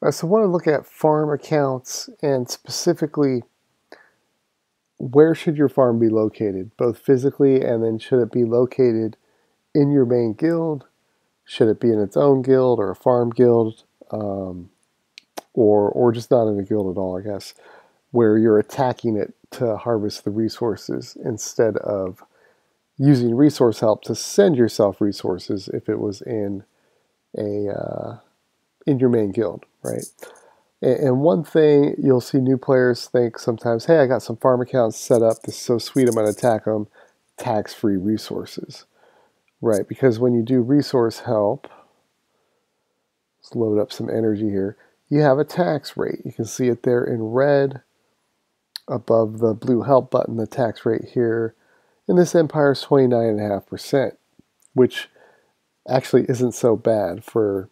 So I want to look at farm accounts and specifically where should your farm be located, both physically and then should it be located in your main guild? Should it be in its own guild or a farm guild, or just not in a guild at all, I guess, where you're attacking it to harvest the resources instead of using resource help to send yourself resources if it was in your main guild, right? And one thing you'll see new players think sometimes, hey, I got some farm accounts set up. This is so sweet. I'm going to attack them. Tax-free resources, right? Because when you do resource help, let's load up some energy here. You have a tax rate. You can see it there in red above the blue help button, the tax rate here. And this empire is 29.5%, which actually isn't so bad for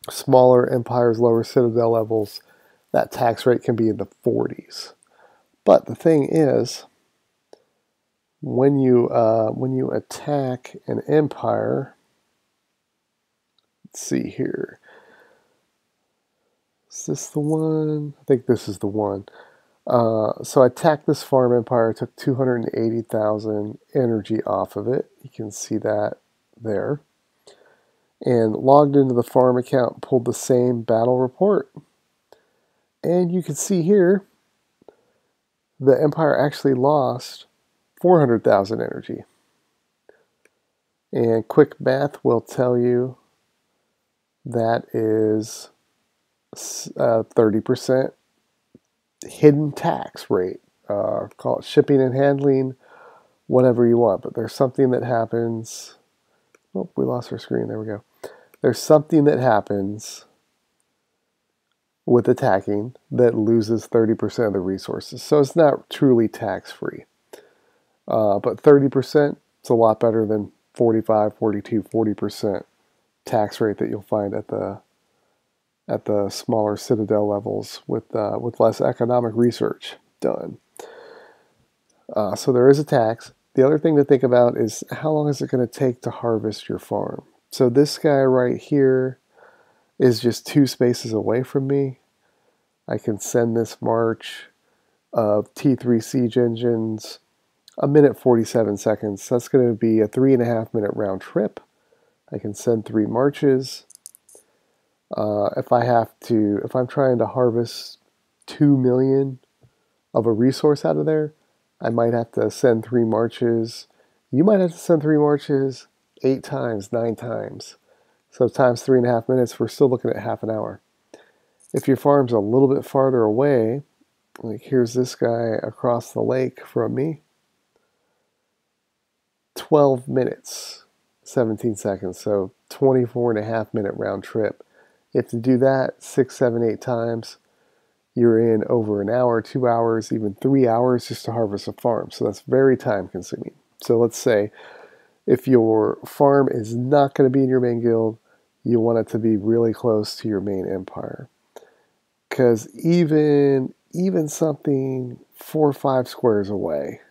smaller empires, lower citadel levels. That tax rate can be in the 40s. But the thing is, when you attack an empire, let's see here. Is this the one? I think this is the one. So I attacked this farm empire, took 280,000 energy off of it. You can see that there. And logged into the farm account, pulled the same battle report. And you can see here, the empire actually lost 400,000 energy. And quick math will tell you that is 30% hidden tax rate. Call it shipping and handling, whatever you want. But there's something that happens. Oh, we lost our screen. There we go. There's something that happens with attacking that loses 30% of the resources. So it's not truly tax-free. But 30% is a lot better than 45, 42, 40% tax rate that you'll find at the smaller citadel levels with less economic research done. So there is a tax. The other thing to think about is how long is it going to take to harvest your farm? So this guy right here is just 2 spaces away from me. I can send this march of T3 siege engines 1 minute 47 seconds. That's going to be a 3.5 minute round trip. I can send 3 marches. If I'm trying to harvest 2 million of a resource out of there, I might have to send 3 marches. You might have to send 3 marches 8 times, 9 times. So times 3.5 minutes, we're still looking at half an hour. If your farm's a little bit farther away, like here's this guy across the lake from me, 12 minutes, 17 seconds, so 24.5 minute round trip. You have to do that 6, 7, 8 times. You're in over an hour, 2 hours, even 3 hours just to harvest a farm. So that's very time consuming. So let's say if your farm is not going to be in your main guild, you want it to be really close to your main empire. Because even something 4 or 5 squares away,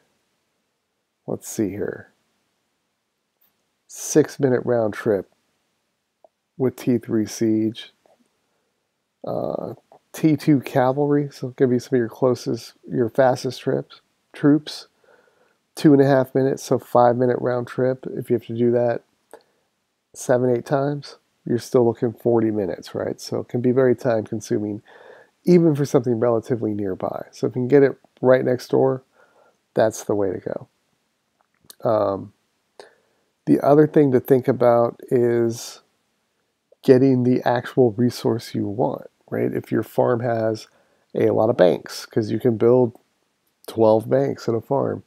let's see here, 6 minute round trip with T3 siege, T2 cavalry, so it could be some of your fastest troops, 2.5 minutes, so 5 minute round trip. If you have to do that 7, 8 times, you're still looking 40 minutes, right? So it can be very time consuming, even for something relatively nearby. So if you can get it right next door, that's the way to go. The other thing to think about is getting the actual resource you want, right? If your farm has a lot of banks, because you can build 12 banks in a farm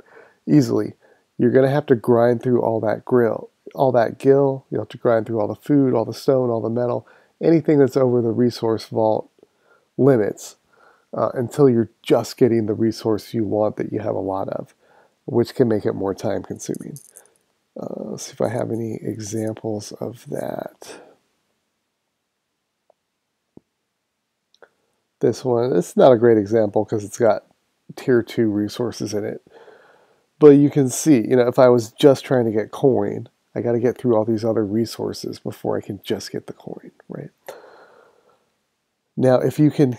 easily, you're going to have to grind through all that gill. You'll have to grind through all the food, all the stone, all the metal, anything that's over the resource vault limits until you're just getting the resource you want that you have a lot of, which can make it more time consuming. Let's see if I have any examples of that. This one, it's not a great example because it's got tier 2 resources in it. But you can see, if I was just trying to get coin, I got to get through all these other resources before I can just get the coin, right? Now, if you can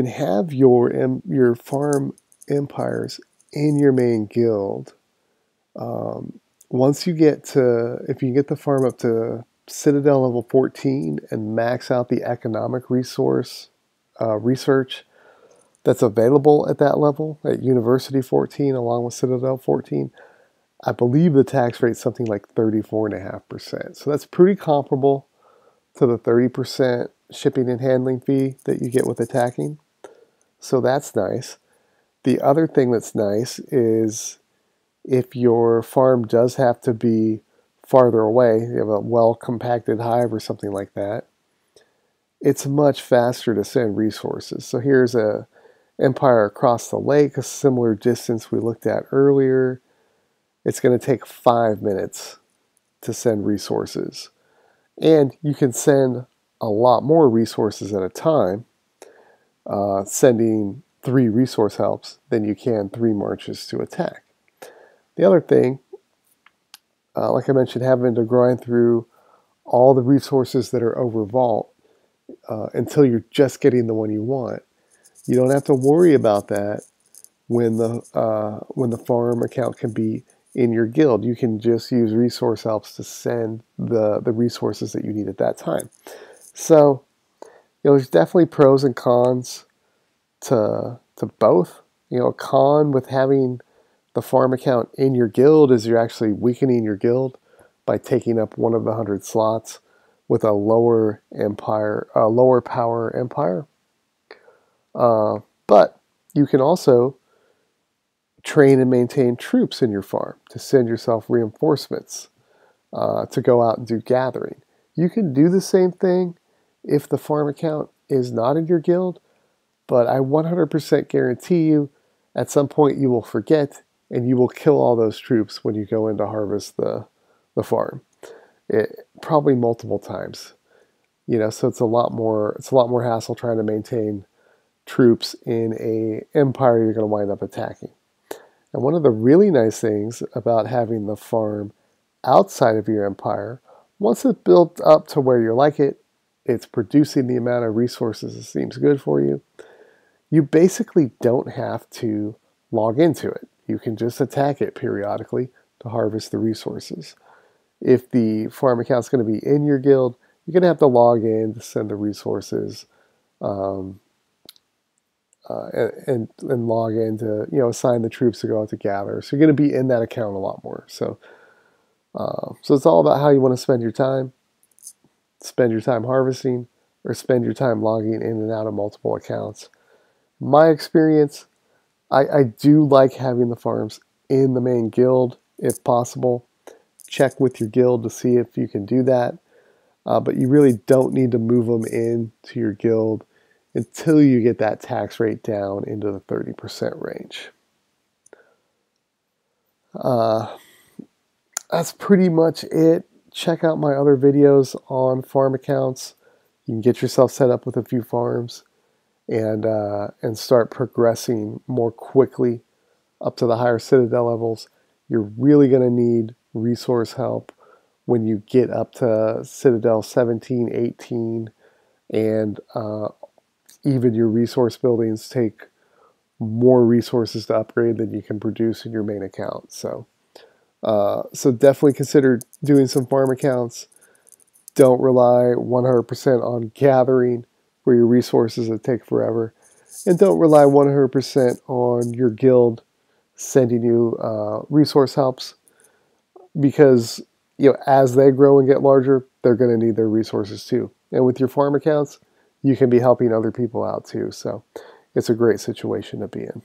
have your farm empires in your main guild, once you get to, if you get the farm up to Citadel level 14 and max out the economic resource research that's available at that level, at University 14 along with Citadel 14, I believe the tax rate is something like 34.5%. So that's pretty comparable to the 30% shipping and handling fee that you get with attacking. So that's nice. The other thing that's nice is if your farm does have to be farther away, you have a well-compacted hive or something like that, it's much faster to send resources. So here's a empire across the lake, a similar distance we looked at earlier. It's going to take 5 minutes to send resources. And you can send a lot more resources at a time, sending 3 resource helps than you can 3 marches to attack. The other thing, like I mentioned, having to grind through all the resources that are over vault until you're just getting the one you want. You don't have to worry about that when the farm account can be in your guild. You can just use resource helps to send the resources that you need at that time. So, there's definitely pros and cons to both. A con with having the farm account in your guild is you're actually weakening your guild by taking up one of the 100 slots with a lower power empire. But you can also train and maintain troops in your farm to send yourself reinforcements to go out and do gathering. You can do the same thing if the farm account is not in your guild, but I 100% guarantee you at some point you will forget and you will kill all those troops when you go in to harvest the farm. Probably multiple times. So it's a lot more hassle trying to maintain troops in a empire you're going to wind up attacking. And one of the really nice things about having the farm outside of your empire, once it's built up to where you like it, it's producing the amount of resources that seems good for you, you basically don't have to log into it. You can just attack it periodically to harvest the resources. If the farm account's going to be in your guild, you're going to have to log in to send the resources and log in to assign the troops to go out to gather. So you're going to be in that account a lot more. So it's all about how you want to spend your time. Spend your time harvesting or spend your time logging in and out of multiple accounts. My experience, I do like having the farms in the main guild if possible. Check with your guild to see if you can do that. But you really don't need to move them into your guild until you get that tax rate down into the 30% range. That's pretty much it. Check out my other videos on farm accounts. You can get yourself set up with a few farms and start progressing more quickly up to the higher Citadel levels. You're really going to need resource help when you get up to Citadel 17, 18, and even your resource buildings take more resources to upgrade than you can produce in your main account. So definitely consider doing some farm accounts. Don't rely 100% on gathering for your resources that take forever. And don't rely 100% on your guild sending you resource helps, because as they grow and get larger, they're going to need their resources too. And with your farm accounts, you can be helping other people out too. So it's a great situation to be in.